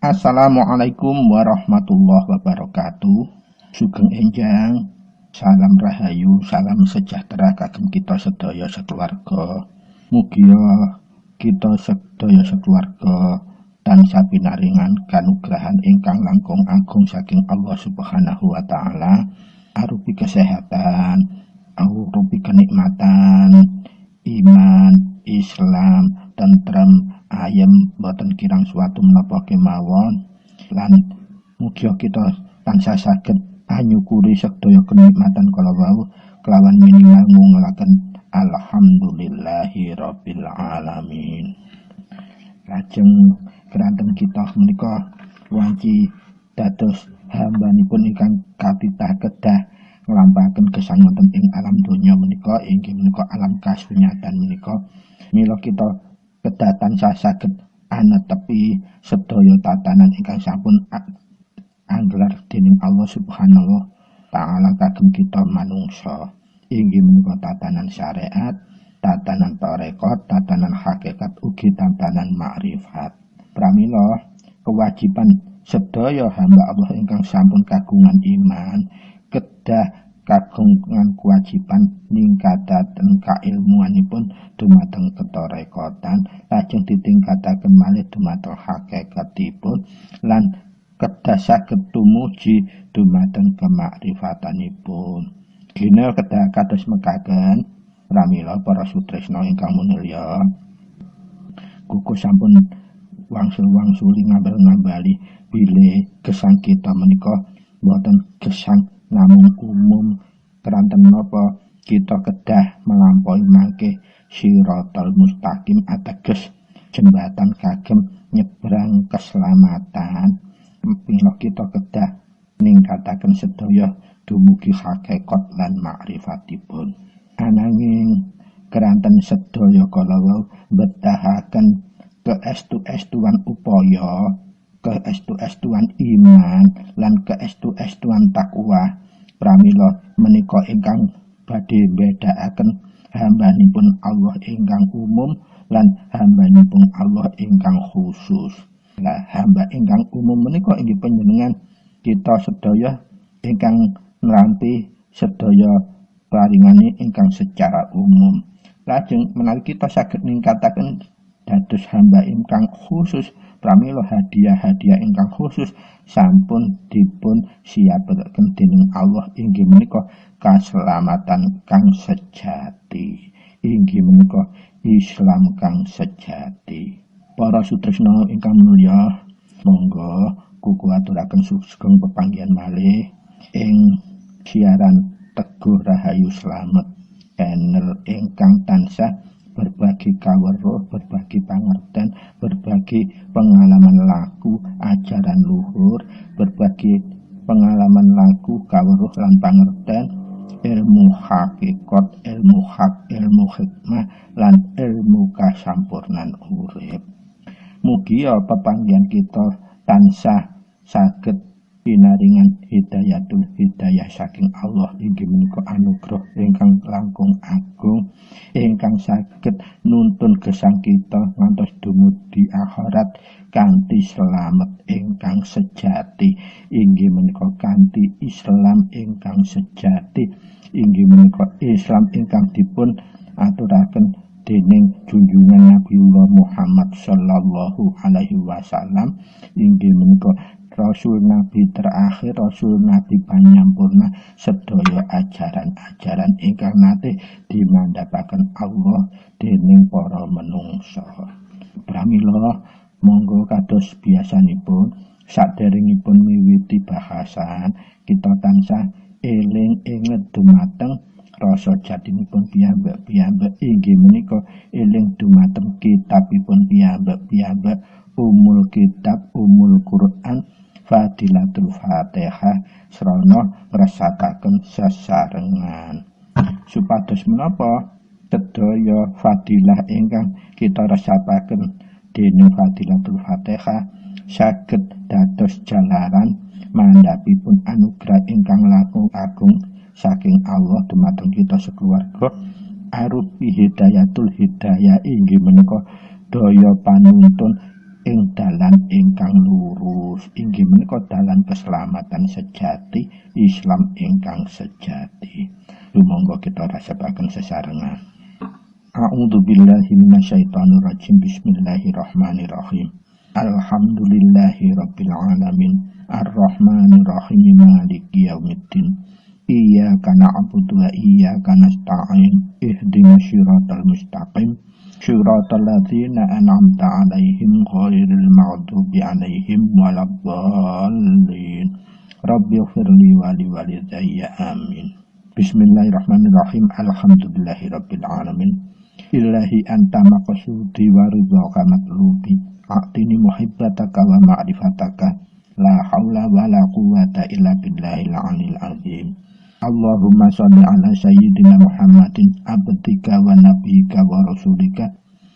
Assalamualaikum warahmatullahi wabarakatuh. Sugeng enjang, salam rahayu, salam sejahtera kagem kita sedaya sekeluarga. Mugi kita sedaya sekeluarga tansah pinaringan kanugrahan ingkang langkung agung saking Allah Subhanahu wa taala arupi kesehatan, arupi kenikmatan, iman, Islam, tentrem, ayem, boten kirang suatu menapa kemawon, lan mugi kita tansah saged anyukuri sedaya kenikmatan kala wau kelawan minimal ngungelaken alhamdulillahi rabbil alamin. Lajeng keranten kita menika wanci dados hambanipun ingkang katitah kedah nglampahaken gesang wonten ing alam donya menika inggih menika alam kasunyatan menika. Mila kita kedah tansah saged anetepi sedaya tatanan ingkang sampun anggelar dening Allah Subhanahu wa taala kagem kita manungsa. Inggih menika tatanan syariat, tatanan tarekat, tatanan hakikat, ugi tatanan makrifat. Pramila kewajiban sedaya hamba Allah ingkang sampun kagungan iman kedah kagungan kewajiban ningkataken kailmuanipun dumateng ketarekatan, lajeng ditingkataken malih dumateng hakikatipun lan kedah saged tumuju dumateng kemakrifatanipun. Dina kedah kados mekaten pramila para sutresna ingkang munulya, kuku sampun wangsul-wangsuli ngambal-ngambali bilih gesang kita menika boten gesang namung umum, keranten menapa kita kedah melampaui mangke Shiratal Mustaqim ateges jembatan kagem nyebrang keselamatan. Mila kita kedah ningkataken sedaya dumugi hakikat lan makrifatipun. Ananging keranten sedaya kala wau betahaken keestu-estuan upaya, keestu-estuan iman lan keestu-estuan takwa. Pramila menika ingkang badhe mbedakaken hambanipun Allah ingkang umum lan hambanipun Allah ingkang khusus. Lah hamba ingkang umum menika inggih panjenengan kita sedaya ingkang neranti sedaya paringane ingkang secara umum. Lajeng menawi kita saged ningkataken dados hamba ingkang khusus, pramila hadiah-hadiah ingkang khusus sampun dipun siapaken dening Allah inggih menika kaselamatan kang sejati, inggih menika Islam kang sejati. Para sutresna ingkang mulya, monggo kuku aturaken sugeng pepanggihan malih ing siaran Teguh Rahayu Slamet, channel ingkang tansah berbagi kaweruh, berbagi pangerten, berbagi pengalaman laku, ajaran luhur, berbagi pengalaman laku, kaweruh lan pangerten, ilmu hakikat, ilmu hak, ilmu hikmah lan ilmu kasampurnan urip. Mugi pepanggihan kita tansah saged pinaringan hidayatul hidayah saking Allah inggih menika anugerah ingkang langkung agung ingkang saged nuntun gesang kita ngantos dumugi akhirat kanthi slamet ingkang sejati, inggih menika kanthi Islam ingkang sejati, inggih menika Islam ingkang dipun aturaken dening junjungan Nabiullah Muhammad sallallahu alaihi wasallam, inggih menika Rasul Nabi terakhir, Rasul Nabi panyampurna sedaya ajaran-ajaran ingkang nate dimandhapaken Allah dening para manungsa. Pramila monggo kados biasanipun saderengipun miwiti bahasan kita tansah eling inget dumateng rasa jatinipun piyambak-piyambak, inggih menika eling dumateng kitabipun piyambak-piyambak, Umul Kitab, Umul Quran, Fadilatul Fatihah srana ngresakaken sesarengan. Supados menapa sedaya fadilah ingkang kita resapaken dening Fadilatul Fatihah saged dados jalaran mandhapipun anugerah ingkang langkung agung saking Allah dumateng kita sekeluarga arupi hidayatul hidayah, inggih menika daya panuntun ing dalan ingkang lurus, inggih menika dalan keselamatan sejati, Islam ingkang sejati. Lumangga kita rasapaken sesarengan. A'udzubillahi minasyaitonirrajim. Bismillahirrahmanirrahim. Alhamdulillahirabbil alamin. Arrahmanirrahim. Maliki yaumiddin. Iyyaka na'budu wa iyyaka nasta'in. Ihdinas siratal mustaqim. Siratal ladzina an'amta 'alaihim ghairil maghdubi 'alaihim waladdallin. Rabbighfirli wa liwalidayya amin. Bismillahirrahmanirrahim. Alhamdulillahirabbil alamin. Ilahi anta maqsudi wa ridhaka matlubi. A'tini muhibbataka wa ma'rifataka. La haula wa la quwwata illa billahil 'aliyil 'azim. Allahumma shalli ala sayyidina Muhammadin abdika wa nabiyyika wa rasulika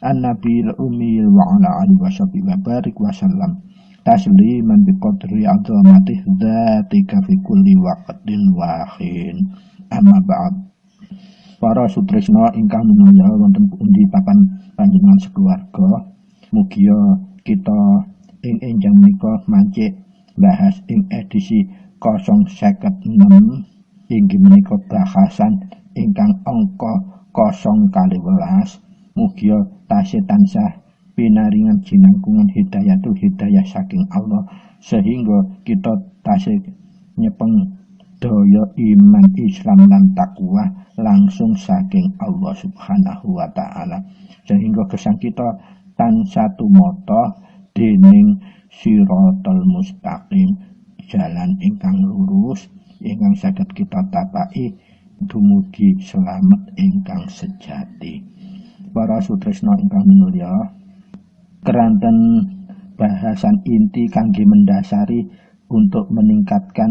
an-nabiyil ummiyil wa ala alihi wa sahbihi wa barik wa sallam tasliman bi qadri 'azamati dzatika fi kulli waqtin wa hin. Amma ba'd. Para sutresna ingkang minulya wonten pundi papan panjenengan sekeluarga, mugia kita ing enjang menika mancik bahas ing edisi 056 inggih menika bahasan ingkang angka 012. Mugia tasih tansah pinaringan jinangkungan hidayatul hidayah saking Allah sehingga kita tasih nyepeng daya iman Islam lan takwa langsung saking Allah Subhanahu wa taala sehingga gesang kita tansah tumata dening siratal mustaqim, jalan ingkang lurus ingkang saged kita tapaki dumugi selamat ingkang sejati. Para sutresna ingkang minulya, keranten bahasan inti kangge mendasari untuk meningkatkan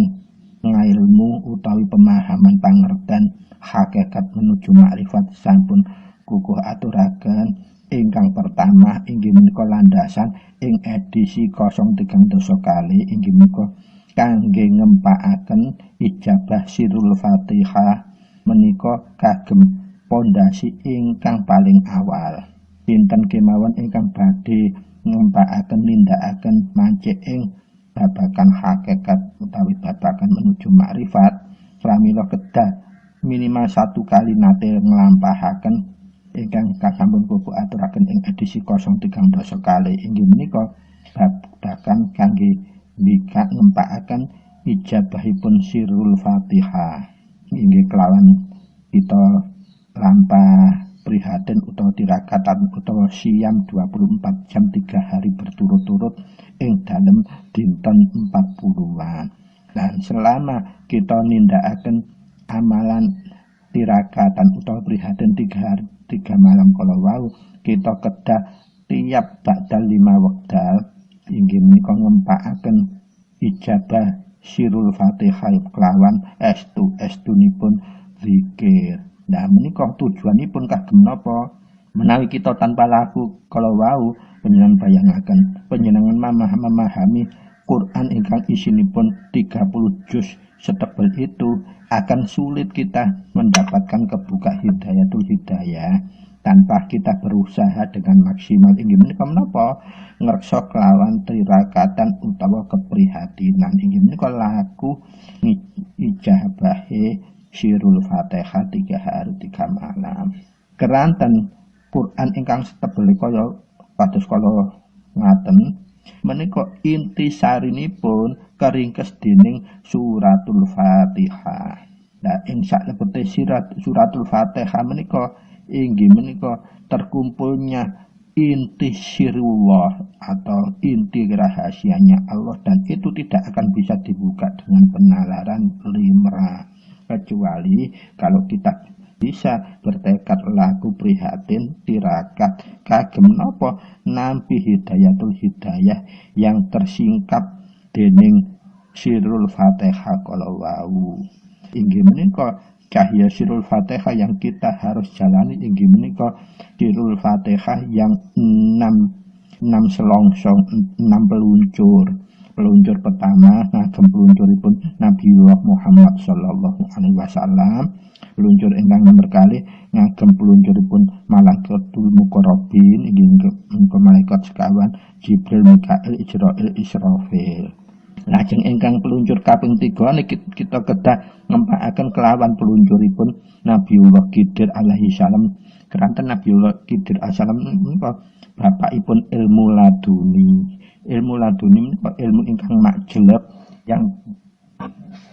ngilmu utawi pemahaman pangerten hakikat menuju makrifat sampun kukuh aturaken. Ingkang pertama inggih menika landasan ing edisi 013 kali inggih menika kangge ngempakaken ijabah sirul Fatihah menika kagem pondasi ingkang paling awal. Pinten kemawon ingkang badhe ngempakaken nindakaken mancik ing babagan hakikat utawi babagan menuju makrifat, pramila kedah minimal 1 kali nate nglampahaken ingkang sampun kuku aturaken ing edisi 013 kali inggih menika babagan kangge bika ngempakaken ijabahipun sirul Fatihah inggih kelawan kita lampah prihatin utawa tirakatan utawa siam 24 jam 3 hari berturut-turut ing dalem dinten 40-an. Dan selama kita nindakaken amalan tirakatan utawa prihatin 3 hari 3 malam kalau wau kita kedah tiap ba'dal 5 wekdal inggih menika ngempakaken ijabah sirul Fatihah kelawan estunipun zikir. Nah menika tujuanipun kagem napa? Menawi kita tanpa laku kalau wau panjenengan bayangaken panjenengan memahami Quran ingkang isinipun 30 juz setebal itu akan sulit kita mendapatkan kebuka hidayatul hidayah tanpa kita berusaha dengan maksimal. Inggih menika menapa? Ngreksa kelawan tirakatan utawa keprihatinan inggih menika laku ijabahe sirul Fatihah 3 hari 3 malam. Keranten Quran ingkang setebel kaya kados kala ngaten menika inti sarinipun keringkes dening suratul Fatihah. Nah ing salebete suratul Fatihah menika inggih menika terkumpulnya inti sirullah atau inti rahasianya Allah, dan itu tidak akan bisa dibuka dengan penalaran limrah kecuali kalau kita bisa bertekad laku prihatin tirakat kagem napa nampi hidayatul hidayah yang tersingkap dening sirul Fatihah kalau wau. Inggih menika cahya sirul Fatihah yang kita harus jalani inggih menika sirul Fatihah yang 6 selongsong 6 peluncur peluncur pertama ngagem peluncuripun Nabiullah Muhammad sallallahu alaihi wasallam. Peluncur ingkang nomor kalih ngagem peluncuripun Malaikatul Muqarrabin inggih malaikat sekawan Jibril, Mikail, Israil, Israfil. Lajeng ingkang peluncur kaping 3 niki kita kedah ngempakaken kelawan peluncuripun Nabiullah Khidir alaihi salam. Keranten Nabiullah Khidir alaihi salam menika bapakipun ilmu laduni. Ilmu laduni menika ilmu ingkang majleb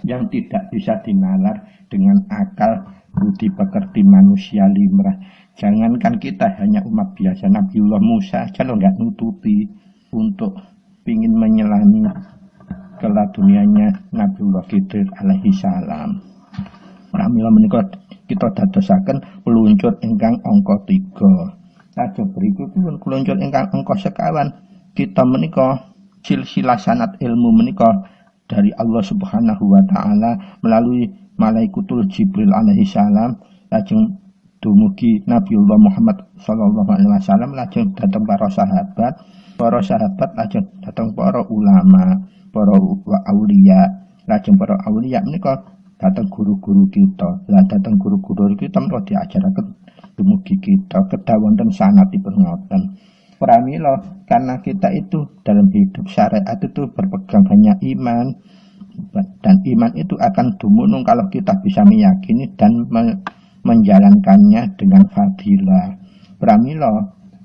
yang tidak bisa dinalar dengan akal budi pekerti manusia limrah. Jangankan kita hanya umat biasa, Nabiullah Musa kalau nggak nutupi untuk ingin menyelami keladuniannya Nabiullah Khidir alaihi salam. Pramila menika kita dadosaken peluncur ingkang angka 3. Lajeng berikutipun peluncur ingkang angka sekawan. Kita menika silsilah sanad ilmu menika dari Allah Subhanahu wa taala melalui Malaikatul Jibril alaihi salam lajeng dumugi Nabiullah Muhammad sallallahu alaihi wasallam lajeng dhateng para sahabat lajeng dhateng para ulama, para aulia, lajeng para aulia menika dhateng guru-guru kita. Lah dhateng guru-guru kita menika diajaraken dumugi kita kedah wonten sanadipun ngoten. Pramila karena kita itu dalam hidup syariat itu berpegang hanya iman, dan iman itu akan dumunung kalau kita bisa meyakini dan menjalankannya dengan fadilah. Pramila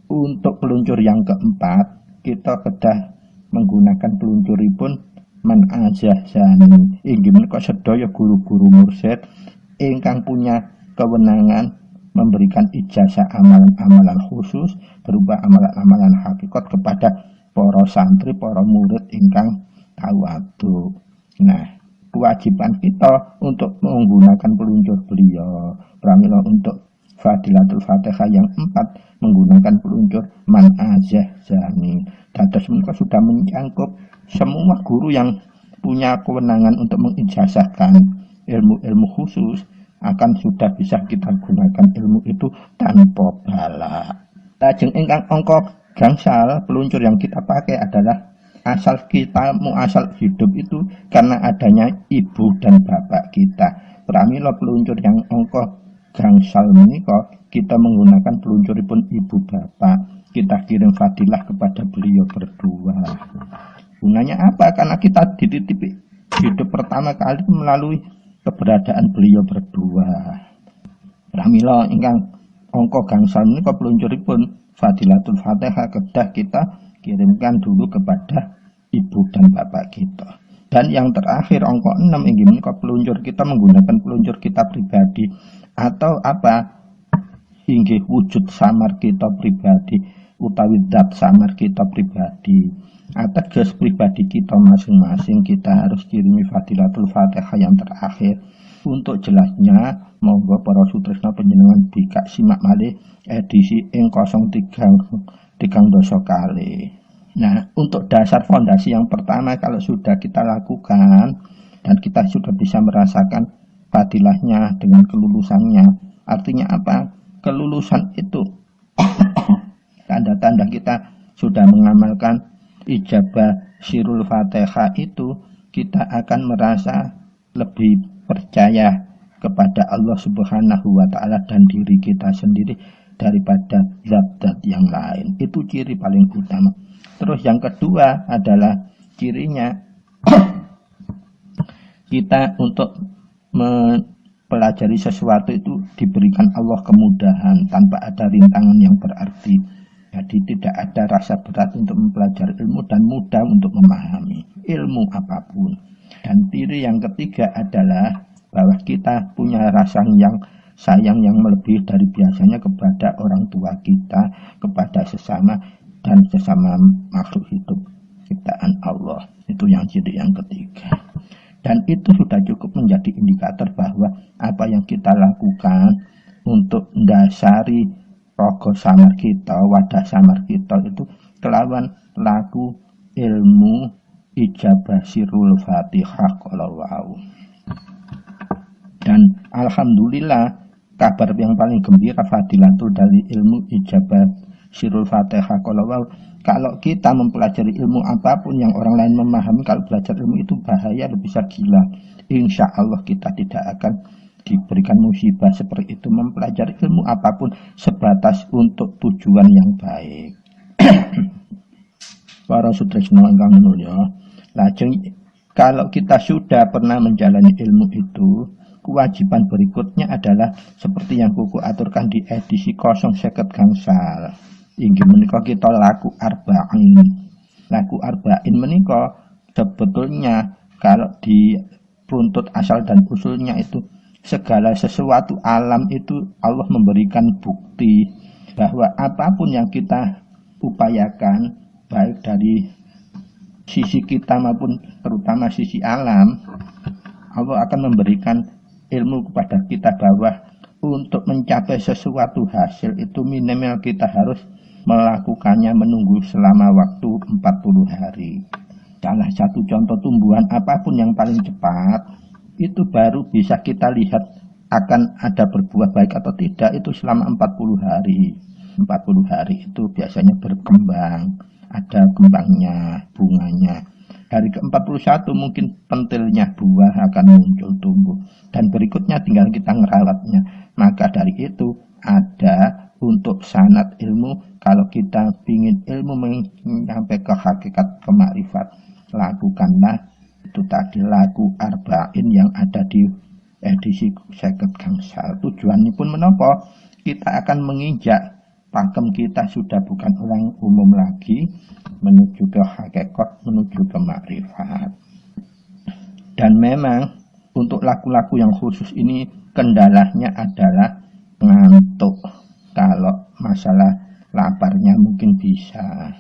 untuk peluncur yang keempat kita kedah menggunakan peluncuripun man azahzani inggih menika sedaya guru-guru mursyid ingkang punya kewenangan memberikan ijazah amalan-amalan khusus berupa amalan-amalan hakikat kepada para santri, para murid ingkang tawadhu. Nah, kewajiban kita untuk menggunakan peluncur beliau. Pramila untuk Fadilatul Fatihah yang 4 menggunakan peluncur man azahzani. Dados menika sudah mencangkup semua guru yang punya kewenangan untuk mengijazahkan ilmu-ilmu khusus akan sudah bisa kita gunakan ilmu itu tanpa bala. Lajeng ingkang angka gangsal peluncur yang kita pakai adalah asal kita muasal hidup itu karena adanya ibu dan bapak kita. Pramila peluncur yang angka gangsal menika kita menggunakan peluncuripun ibu bapak. Kita kirim fadilah kepada beliau berdua. Gunanya apa? Karena kita dititipi hidup pertama kali melalui keberadaan beliau berdua. Pramila ingkang angka gangsal menika peluncuripun Fadilatul Fatihah kedah kita kirimkan dulu kepada ibu dan bapak kita. Dan yang terakhir angka 6 inggih menika peluncur kita menggunakan peluncur kita pribadi atau apa? Inggih wujud samar kita pribadi utawi zat samar kita pribadi. Atas pribadi kita masing-masing kita harus kirimi Fadilatul Fatihah yang terakhir. Untuk jelasnya monggo para sutresna panjenengan bikak simak malih edisi ing 03 kali. Nah, untuk dasar fondasi yang pertama kalau sudah kita lakukan dan kita sudah bisa merasakan fadilahnya dengan kelulusannya. Artinya apa? Kelulusan itu tanda-tanda kita sudah mengamalkan ijabah sirul Fatihah itu, kita akan merasa lebih percaya kepada Allah Subhanahu wa taala dan diri kita sendiri daripada zat-zat yang lain. Itu ciri paling utama. Terus yang kedua adalah cirinya kita untuk mempelajari sesuatu itu diberikan Allah kemudahan tanpa ada rintangan yang berarti. Jadi tidak ada rasa berat untuk mempelajari ilmu dan mudah untuk memahami ilmu apapun. Dan ciri yang ketiga adalah bahwa kita punya rasa yang sayang yang melebihi dari biasanya kepada orang tua kita, kepada sesama dan sesama makhluk hidup ciptaan Allah. Itu yang ciri yang ketiga. Dan itu sudah cukup menjadi indikator bahwa apa yang kita lakukan untuk mendasari rogo samar kita, wadah samar kita itu kelawan laku ilmu ijabah sirul Fatihah kalau wau. Dan alhamdulillah kabar yang paling gembira fadilatul dari ilmu ijabah sirul Fatihah kalau wau kalau kita mempelajari ilmu apapun yang orang lain memahami, kalau belajar ilmu itu bahaya, bisa gila. Insya Allah kita tidak akan diberikan musibah seperti itu. Mempelajari ilmu apapun sebatas untuk tujuan yang baik. Para sutresno ingkang mulya, lajeng kalau kita sudah pernah menjalani ilmu itu, kewajiban berikutnya adalah seperti yang kuku aturkan di edisi 050 gangsal. Inggih menika kita laku arba'in. Laku arba'in menika sebetulnya kalau di runtut asal dan usulnya itu segala sesuatu alam itu Allah memberikan bukti bahwa apapun yang kita upayakan baik dari sisi kita maupun terutama sisi alam, Allah akan memberikan ilmu kepada kita bahwa untuk mencapai sesuatu hasil itu minimal kita harus melakukannya menunggu selama waktu 40 hari. Salah satu contoh tumbuhan apapun yang paling cepat itu baru bisa kita lihat akan ada berbuah baik atau tidak itu selama 40 hari. 40 hari itu biasanya berkembang, ada kembangnya, bunganya. Hari ke-41 mungkin pentilnya buah akan muncul tumbuh. Dan berikutnya tinggal kita ngerawatnya. Maka dari itu ada untuk sanad ilmu, kalau kita ingin ilmu sampai ke hakikat kemakrifat, lakukanlah itu tadi laku arba'in yang ada di edisi 50 gangsal. Tujuannya pun menapa? Kita akan menginjak pakem kita sudah bukan orang umum lagi, menuju ke hakikat, menuju ke makrifat. Dan memang untuk laku-laku yang khusus ini kendalanya adalah ngantuk. Kalau masalah laparnya mungkin bisa.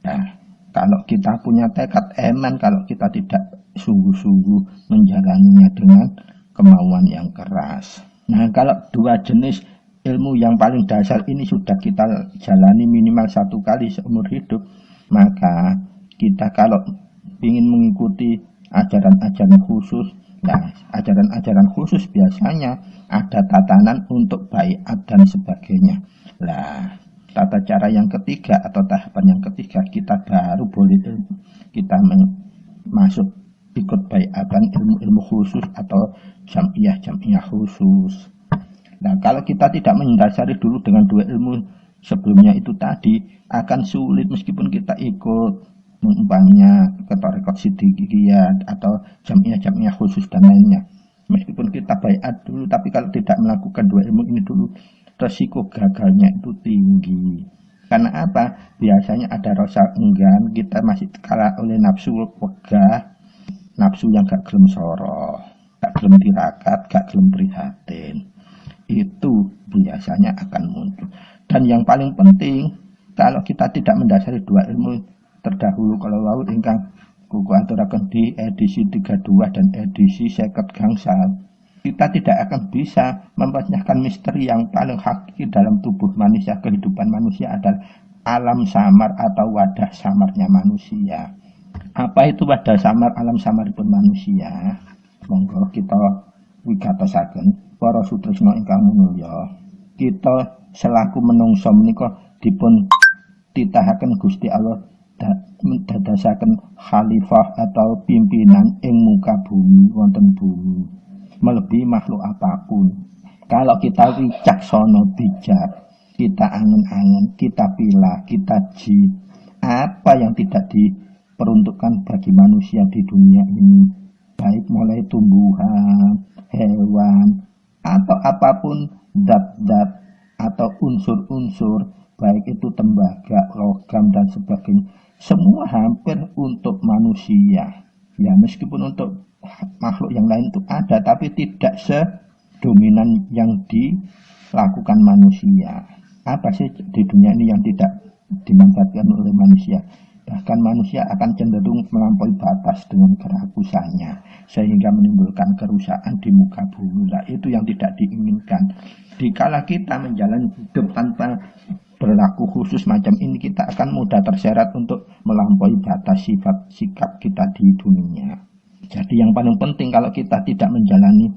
Nah, kalau kita punya tekad eman, kalau kita tidak sungguh-sungguh menjalaninya dengan kemauan yang keras. Nah, kalau dua jenis ilmu yang paling dasar ini sudah kita jalani minimal 1 kali seumur hidup, maka kita kalau ingin mengikuti ajaran-ajaran khusus, nah ajaran-ajaran khusus biasanya ada tatanan untuk baiat dan sebagainya. Nah, tata cara yang ketiga atau tahapan yang ketiga kita baru boleh kita masuk ikut baiatan ilmu-ilmu khusus atau jamiah khusus. Nah, kalau kita tidak mendasari dulu dengan dua ilmu sebelumnya itu tadi, akan sulit meskipun kita ikut umpamanya ke tarekat siddiqiyah atau jamiah khusus dan lainnya. Meskipun kita baiat dulu, tapi kalau tidak melakukan dua ilmu ini dulu, resiko gagalnya itu tinggi. Karena apa? Biasanya ada rasa enggan, kita masih kalah oleh nafsu wegah, nafsu yang gak gelem soroh, gak gelem tirakat, gak gelem prihatin. Itu biasanya akan muncul. Dan yang paling penting, kalau kita tidak mendasari dua ilmu terdahulu, kalau wau ingkang kuku aturaken di edisi 32 dan edisi 50 gangsal, kita tidak akan bisa memecahkan misteri yang paling hakiki dalam tubuh manusia. Kehidupan manusia adalah alam samar atau wadah samarnya manusia. Apa itu wadah samar, alam samaripun manusia? Monggo kita wigatosaken para sutresna ingkang mulya. Kita selaku menungsa menika dipun titahaken Gusti Allah dadasaken khalifah atau pimpinan ing muka bumi wonten bumi, melebihi makhluk apapun. Kalau kita wicaksana bijak, kita angen-angen, kita pilah, kita ji, apa yang tidak diperuntukkan bagi manusia di dunia ini, baik mulai tumbuhan, hewan, atau apapun zat-zat atau unsur-unsur, baik itu tembaga, logam dan sebagainya, semua hampir untuk manusia. Ya, meskipun untuk makhluk yang lain itu ada, tapi tidak sedominan yang dilakukan manusia. Apa sih di dunia ini yang tidak dimanfaatkan oleh manusia? Bahkan manusia akan cenderung melampaui batas dengan kerakusannya, sehingga menimbulkan kerusakan di muka bumi. Lah, itu yang tidak diinginkan. Dikala kita menjalani hidup tanpa berlaku khusus macam ini, kita akan mudah terseret untuk melampaui batas sifat sikap kita di dunia. Jadi yang paling penting kalau kita tidak menjalani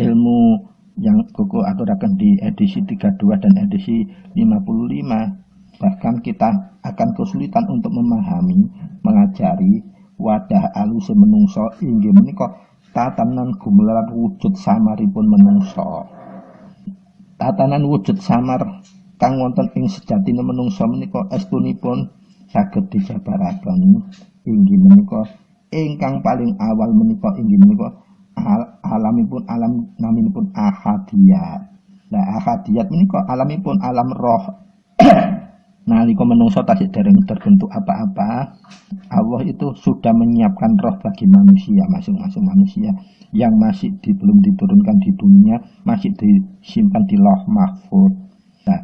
ilmu yang kuku aturaken di edisi 32 dan edisi 55, Bahkan kita akan kesulitan untuk memahami, mengajari wadah alus menungso inggih menika tatanan gumelar wujud samaripun menungso. Tatanan wujud samar kang wonten ing sejatine menungso menika estunipun saged dijabaraken inggih menika ingkang paling awal menika inggih menika alamipun alam naminipun ahadiyat. Nah, ahadiyat menika alamipun alam roh. Nalika menungso tasik dereng terbentuk apa-apa, Allah itu sudah menyiapkan roh bagi manusia, masing-masing manusia yang masih belum diturunkan di dunia, masih disimpan di Lauh Mahfuz. Nah,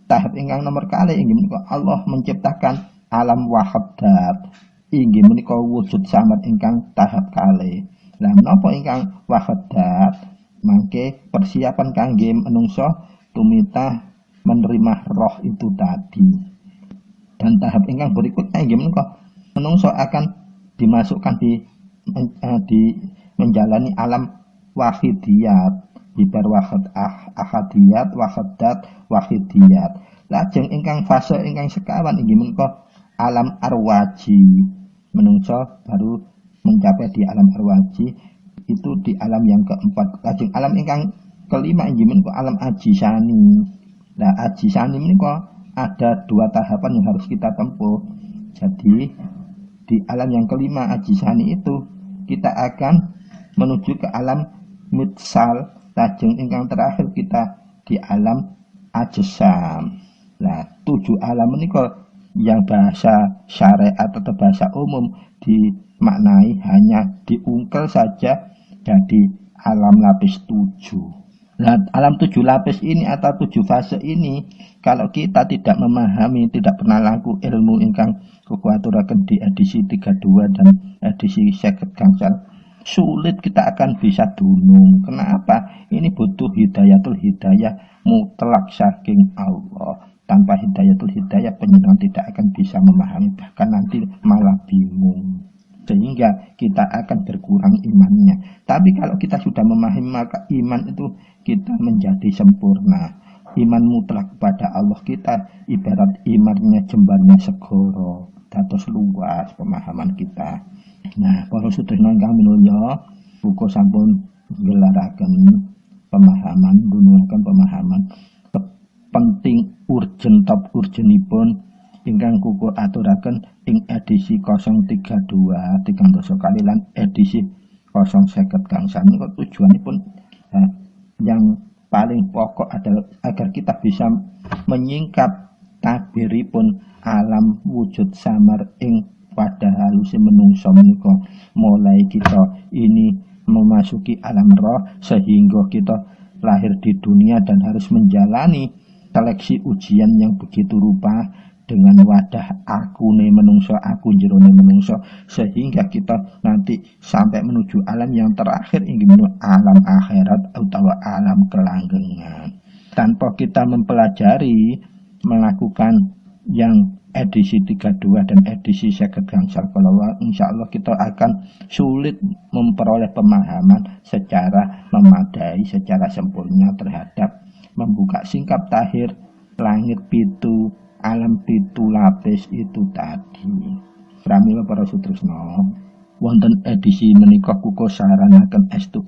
tahap ingkang nomor kali inggih menika Allah menciptakan alam wahadat. Inggih menika wujud samad ingkang tahap kali. Lah menapa ingkang wahadat? Mangke persiapan kangge menungso tumitah menerima roh itu tadi. Dan tahap ingkang berikutnya inggih menika menungso akan dimasukkan di menjalani alam wahidiyat, hibar wahad ahadiyat, wahadat, wahidiyat. Lajeng ingkang fase ingkang sekawan inggih menika alam arwaji. Menungso baru mencapai di alam arwaji, itu di alam yang keempat. Lajeng alam ingkang kelima inggih menika alam ajisani. Nah, ajisani ini kok ada dua tahapan yang harus kita tempuh. Jadi di alam yang kelima ajisani itu kita akan menuju ke alam mitsal. Lajeng ingkang terakhir kita di alam ajsam. Nah, 7 alam ini kok yang bahasa syariat atau bahasa umum dimaknai hanya diungkel saja jadi alam lapis 7. Nah, alam 7 lapis ini atau 7 fase ini, kalau kita tidak memahami, tidak pernah laku ilmu ingkang kukuaturaken di edisi 32 dan edisi 50 gangsal, sulit kita akan bisa dunung. Kenapa? Ini butuh hidayatul hidayah mutlak saking Allah. Tanpa hidayatul hidayah penjenengan tidak akan bisa memahami, bahkan nanti malah bingung. Sehingga kita akan berkurang imannya. Tapi kalau kita sudah memahami, maka iman itu kita menjadi sempurna. Iman mutlak kepada Allah kita ibarat imannya jembarnya segoro, dados luas pemahaman kita. Nah, para sedherek kang minulya, buku sampun gelaraken pemahaman, dunungaken pemahaman penting urgen top urgenipun ingkang kuku aturaken ing edisi 032 3 kali lan edisi 050 gangsal menika tujuanipun yang paling pokok adalah agar kita bisa menyingkap tabiripun alam wujud samar ing pada halusi menungso menika. Mulai kita ini memasuki alam roh sehingga kita lahir di dunia dan harus menjalani seleksi ujian yang begitu rupa dengan wadah aku nih menungso, aku jerone menungso, sehingga kita nanti sampai menuju alam yang terakhir ingin menuju alam akhirat atau alam kelanggengan. Tanpa kita mempelajari melakukan yang edisi 32 dan edisi 50 gangsal kalawa, insya Allah kita akan sulit memperoleh pemahaman secara memadai, secara sempurna terhadap membuka singkap tahir langit pitu, alam pitu lapis itu tadi. Pramila para sutresna, wonten edisi menika kuko saranaken estu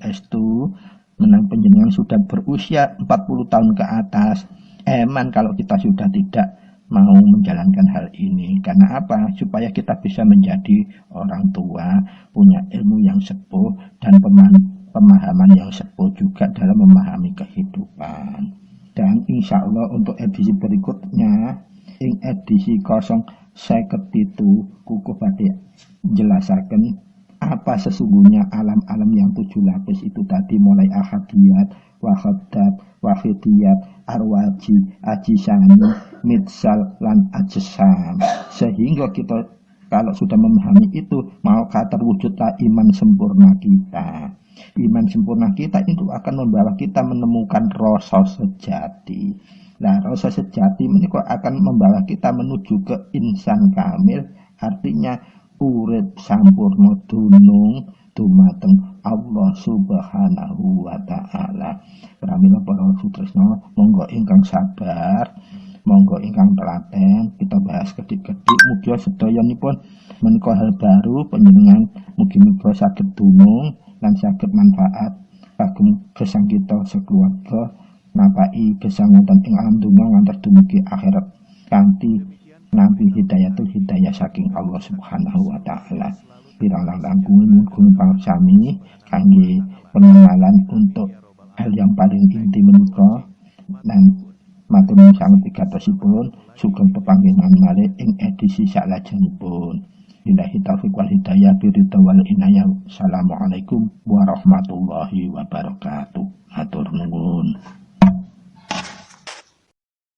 menang panjenengan sudah berusia 40 tahun ke atas. Eman kalau kita sudah tidak mau menjalankan hal ini. Karena apa? Supaya kita bisa menjadi orang tua, punya ilmu yang sepuh dan pemahaman yang sepuh juga dalam memahami kehidupan. Dan insya Allah untuk edisi berikutnya, ing edisi 050 itu kuku badhe jelasaken apa sesungguhnya alam-alam yang 7 lapis itu tadi, mulai ahadiyat, wahadat, wahidiyat, arwaji, ajisani, mitsal, lan ajsam. Sehingga kita kalau sudah memahami itu, mau terwujudlah iman sempurna kita. Iman sempurna kita itu akan membawa kita menemukan rasa sejati. Nah, rasa sejati ini kok akan membawa kita menuju ke insan kamil, artinya urip sampurna dunung dumateng Allah Subhanahu wa taala. Pramila para sutresna, monggo ingkang sabar Monggo ingkang telaten kita bahas kedik-kedik mugi sedayanipun menika hal baru panjenengan mugi-mugi saged dunung lan saged manfaat kagem gesang kita sekeluarga napaki gesang wonten ing alam dunya ngantos dumugi akhirat kanthi nampi hidayah saking Allah Subhanahu wa taala. Pirang langkung mugi parsami kangge pengenalan untuk hal yang paling inti menika dan matur nuwun sanget wigatosipun sugeng pepanggenan malih ing edisi salajengipun. Billahi taufiq wal hidayah biridha wal inayah. Assalamualaikum warahmatullahi wabarakatuh. Matur nuwun.